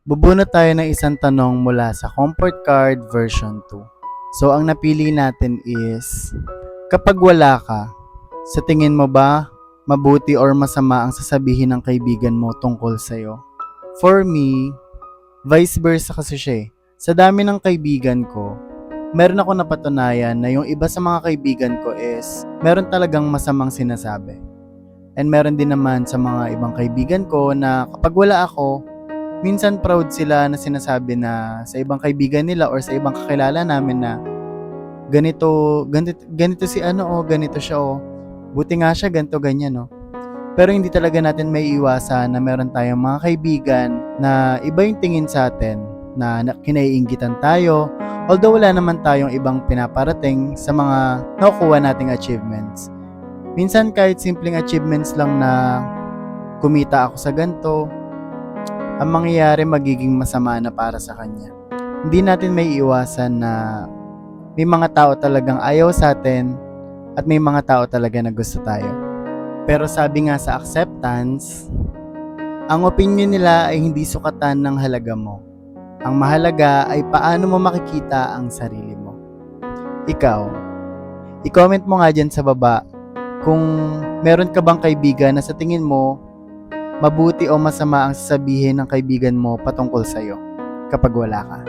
Bubunot tayo ng isang tanong mula sa Comfort Card version 2. So, ang napili natin is, kapag wala ka, sa tingin mo ba mabuti or masama ang sasabihin ng kaibigan mo tungkol sa'yo? For me, vice versa kasi siya eh. Sa dami ng kaibigan ko, meron ako napatunayan na yung iba sa mga kaibigan ko is meron talagang masamang sinasabi. And meron din naman sa mga ibang kaibigan ko na kapag wala ako, minsan proud sila na sinasabi na sa ibang kaibigan nila or sa ibang kakilala namin na ganito si ano o ganito siya o buti nga siya ganito ganyan no. Pero hindi talaga natin may iwasan na meron tayong mga kaibigan na iba yung tingin sa atin na kinaiinggitan tayo although wala naman tayong ibang pinaparating sa mga nakukuha nating achievements. Minsan kahit simpleng achievements lang na kumita ako sa ganito, ang mangyayari magiging masama na para sa kanya. Hindi natin may iwasan na may mga tao talagang ayaw sa atin at may mga tao talaga na gusto tayo. Pero sabi nga sa acceptance, ang opinion nila ay hindi sukatan ng halaga mo. Ang mahalaga ay paano mo makikita ang sarili mo. Ikaw, i-comment mo nga dyan sa baba kung meron ka bang kaibigan na sa tingin mo mabuti o masama ang sasabihin ng kaibigan mo patungkol sa'yo kapag wala ka.